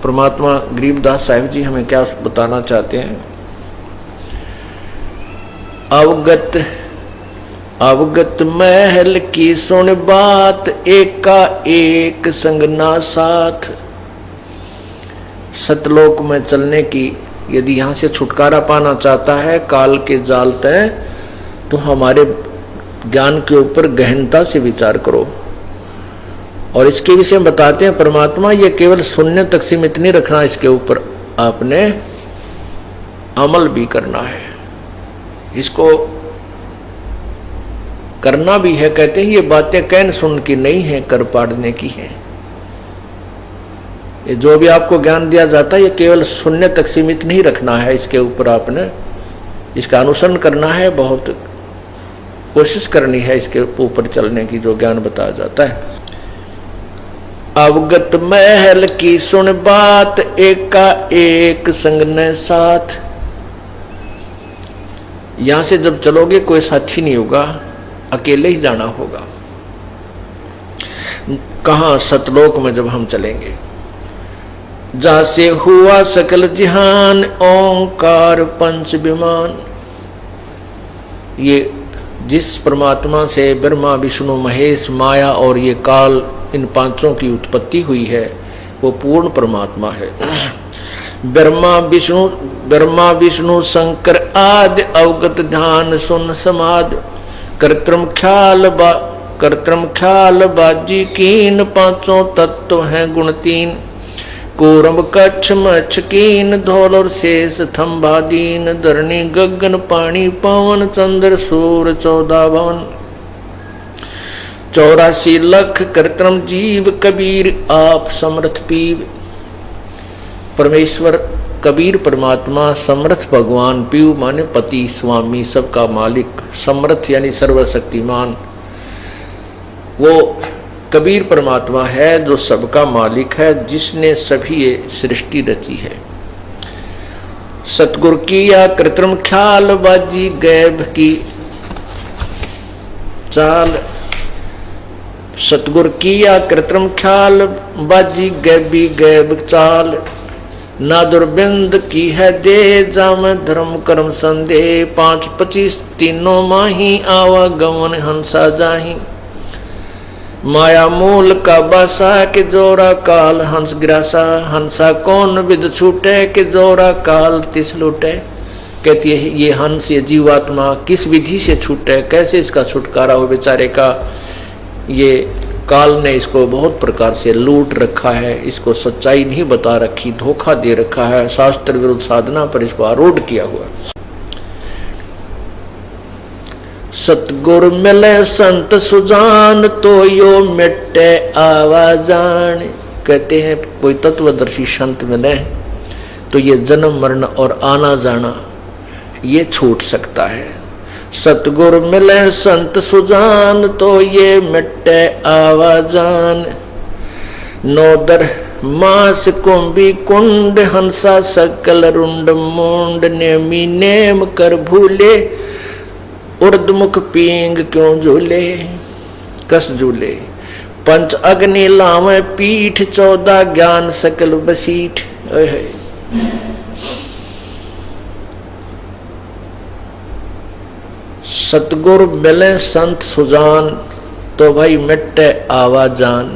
परमात्मा गरीबदास साहिब जी हमें क्या बताना चाहते हैं। अवगत महल की सुन बात, एका एक संग ना साथ। सतलोक में चलने की, यदि यहाँ से छुटकारा पाना चाहता है काल के जाल तय, तो हमारे ज्ञान के ऊपर गहनता से विचार करो। और इसके विषय में बताते हैं परमात्मा, ये केवल सुनने तक सीमित नहीं रखना, इसके ऊपर आपने अमल भी करना है, इसको करना भी है। कहते हैं ये बातें कहन सुन की नहीं है, कर पाड़ने की है। ये जो भी आपको ज्ञान दिया जाता है ये केवल सुनने तक सीमित नहीं रखना है, इसके ऊपर आपने इसका अनुसरण करना है, बहुत कोशिश करनी है इसके ऊपर चलने की, जो ज्ञान बताया जाता है। अवगत महल की सुन बात, एका एक संग न साथ। यहां से जब चलोगे कोई साथी नहीं होगा, अकेले ही जाना होगा। कहां? सतलोक में जब हम चलेंगे। जासे हुआ सकल जहान, ओंकार पंच विमान। ये जिस परमात्मा से ब्रह्मा विष्णु महेश माया और ये काल, इन पांचों की उत्पत्ति हुई है, वो पूर्ण परमात्मा है। ब्रह्मा विष्णु शंकर आदि, अवगत ध्यान सुन समाद। कर्तृम ख्याल बाजी कीन, पांचों तत्व हैं गुण तीन। कूरम कच्छ मच्छ कीन, धौल और शेष थम्बादीन। धरणी गगन पानी पवन, चंद्र सूर 14 भवन। 84 लख कृत्रिम जीव, कबीर आप समर्थ पीव। परमेश्वर कबीर परमात्मा, समर्थ भगवान, पीव माने पति स्वामी, सबका मालिक। समर्थ यानी सर्वशक्तिमान, वो कबीर परमात्मा है जो सबका मालिक है, जिसने सभी ये सृष्टि रची है। सतगुर किया कृत्रिम ख्याल, बाजी गैब की चाल। सतगुर किया कृत्रिम ख्याल, बाजी गैबी गैब चाल। ना दुर्बिंद की है दे, जाम धर्म कर्म संदेह। 5 25 तीनों माही, आवागमन हंसा जाही। माया मूल का बासा, के जोरा काल हंस गिरासा। हंसा कौन विद छूटे, के जोरा काल तिस लूटे। कहती है ये हंस, ये जीवात्मा किस विधि से छूटे, कैसे इसका छुटकारा हो बेचारे का। ये काल ने इसको बहुत प्रकार से लूट रखा है, इसको सच्चाई नहीं बता रखी, धोखा दे रखा है, शास्त्र विरुद्ध साधना पर इसको आरूढ़ किया हुआ। सतगुर मिले संत सुजान, तो यो मिटे आवाजान। कहते हैं कोई तत्वदर्शी संत मिले तो ये जन्म मरण और आना जाना ये छूट सकता है। सतगुर मिले संत सुजान, तो ये मिटे आवाजान। नोदर मास कुंभी कुंड, हंसा सकल रुंड मुंड। नेमी नेम कर भूले, उर्दमुख पींग क्यों झूले। कस झूले। पंच अग्नि लावे पीठ, 14 ज्ञान सकल बसीठ। सतगुर मिले संत सुजान, तो भाई मिटे आवाजान।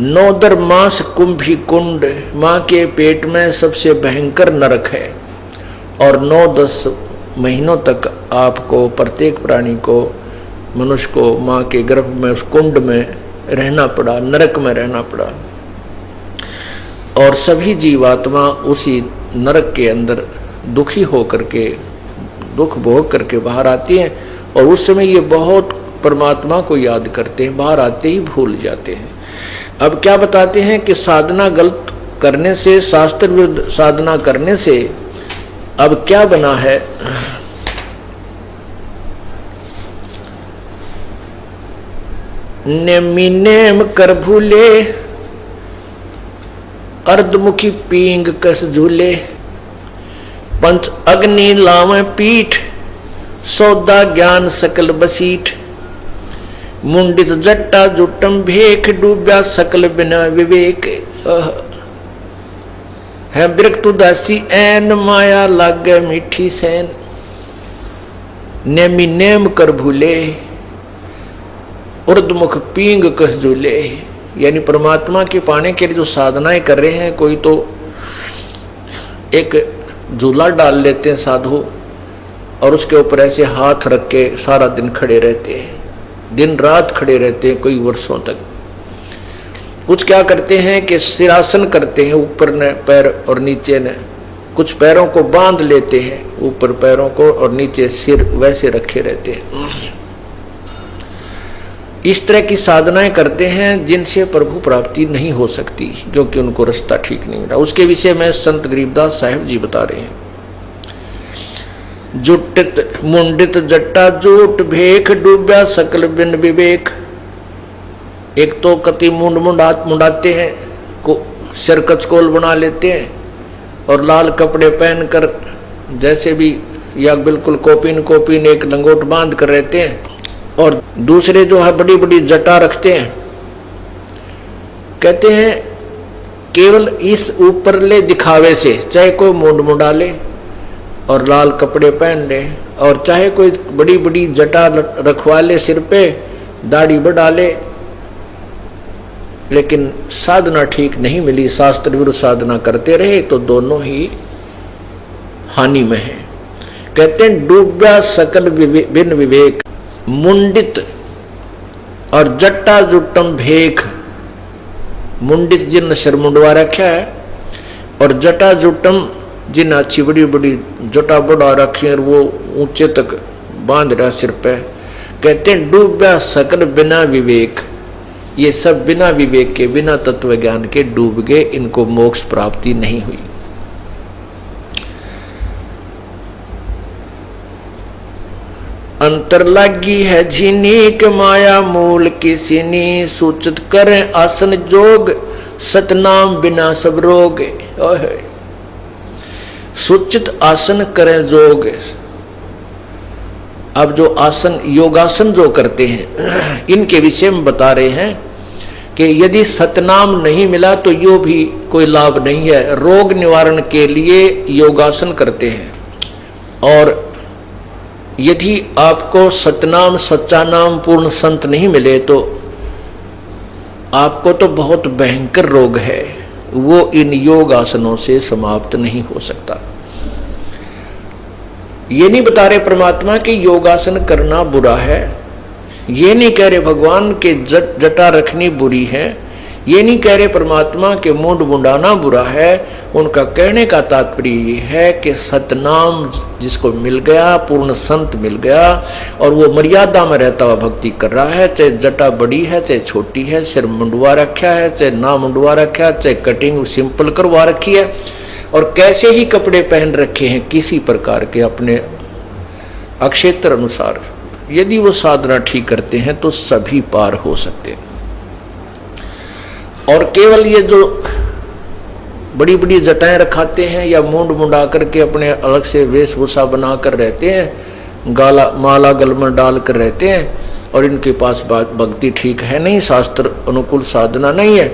नोदर मास कुंभी कुंड, माँ के पेट में सबसे भयंकर नरक है। और 9-10 महीनों तक आपको, प्रत्येक प्राणी को, मनुष्य को माँ के गर्भ में उस कुंड में रहना पड़ा, नरक में रहना पड़ा। और सभी जीवात्मा उसी नरक के अंदर दुखी होकर के, दुख भोग करके बाहर आती हैं। और उस समय ये बहुत परमात्मा को याद करते हैं, बाहर आते ही भूल जाते हैं। अब क्या बताते हैं कि साधना गलत करने से, शास्त्र विरुद्ध साधना करने से अब क्या बना है। नेमी नेम कर भूले, अर्धमुखी पींग कस झूले। पंच अग्नि लावे पीठ, 14 ज्ञान सकल बसीठ। मुंडित जट्टा जुटम भेख डूब्या सकल बिना विवेक। है बिरक्त उदासी ऐन माया लागे मीठी सैन। नेमी नेम कर भूले उर्दमुख पींग कस झूले। यानी परमात्मा के पाने के लिए जो साधनाएं कर रहे हैं, कोई तो एक झूला डाल लेते हैं साधु और उसके ऊपर ऐसे हाथ रख के सारा दिन खड़े रहते हैं, दिन रात खड़े रहते हैं कई वर्षों तक। कुछ क्या करते हैं कि सिरासन करते हैं, ऊपर ने पैर और नीचे ने, कुछ पैरों को बांध लेते हैं, ऊपर पैरों को और नीचे सिर वैसे रखे रहते हैं। इस तरह की साधनाएं करते हैं जिनसे प्रभु प्राप्ति नहीं हो सकती, क्योंकि उनको रास्ता ठीक नहीं मिला। उसके विषय में संत गरीबदास साहिब जी बता रहे हैं। जुटित मुंडित जट्टा जूट भेख डूब्या सकल बिन विवेक। एक तो कति मुंडाते हैं, को सिर कचकोल बना लेते हैं और लाल कपड़े पहनकर जैसे भी या बिल्कुल कोपिन एक लंगोट बांध कर रहते हैं, और दूसरे जो है बड़ी बड़ी जटा रखते हैं। कहते हैं केवल इस ऊपरले दिखावे से, चाहे कोई मुंडा ले और लाल कपड़े पहन ले, और चाहे कोई बड़ी बड़ी जटा रखवा ले सिर पे, दाढ़ी बढ़ा ले, लेकिन साधना ठीक नहीं मिली, शास्त्र विरुद्ध साधना करते रहे तो दोनों ही हानि में है। कहते हैं डूब्या सकल बिन विवेक। मुंडित और जट्टा जुट्टम भेख। मुंडित जिन सिर मुंडवा रखा है, और जटा जुट्टम जिन अच्छी बड़ी बड़ी जटा बढ़ा रखी है और वो ऊंचे तक बांध रहा सिर पे। कहते हैं डूब्या सकल बिना विवेक। ये सब बिना विवेक के, बिना तत्व ज्ञान के डूब गए, इनको मोक्ष प्राप्ति नहीं हुई। अंतर लागी है झिनीक माया मूल की सीनी। सूचित करें आसन जोग सतनाम बिना सब रोग। सूचित आसन करें जोग। अब जो आसन योगासन जो करते हैं, इनके विषय में बता रहे हैं कि यदि सतनाम नहीं मिला तो यो भी कोई लाभ नहीं है। रोग निवारण के लिए योगासन करते हैं, और यदि आपको सतनाम सच्चा नाम पूर्ण संत नहीं मिले तो आपको तो बहुत भयंकर रोग है, वो इन योग आसनों से समाप्त नहीं हो सकता। ये नहीं बता रहे परमात्मा कि योगासन करना बुरा है, ये नहीं कह रहे भगवान के जटा रखनी बुरी है, ये नहीं कह रहे परमात्मा के मुंड मुंडाना बुरा है। उनका कहने का तात्पर्य ये है कि सतनाम जिसको मिल गया, पूर्ण संत मिल गया, और वो मर्यादा में रहता हुआ भक्ति कर रहा है, चाहे जटा बड़ी है चाहे छोटी है, सिर मुंडवा रखा है चाहे ना मुंडवा रखा है, चाहे कटिंग सिंपल करवा रखी है, और कैसे ही कपड़े पहन रखे हैं किसी प्रकार के अपने अक्षेत्र अनुसार, यदि वो साधना ठीक करते हैं तो सभी पार हो सकते हैं। और केवल ये जो बड़ी बड़ी जटाएं रखाते हैं या मुंड मुंडा करके अपने अलग से वेशभूषा बनाकर रहते हैं, गाला माला गल में डाल कर रहते हैं, और इनके पास भक्ति ठीक है नहीं, शास्त्र अनुकूल साधना नहीं है,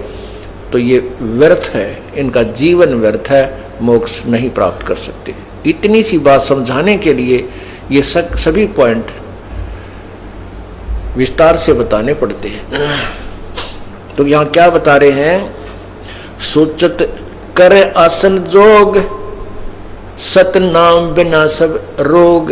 तो ये व्यर्थ है, इनका जीवन व्यर्थ है, मोक्ष नहीं प्राप्त कर सकते। इतनी सी बात समझाने के लिए ये सभी पॉइंट विस्तार से बताने पड़ते हैं। तो यहाँ क्या बता रहे हैं? सोचत करे आसन जोग सतनाम बिना सब रोग।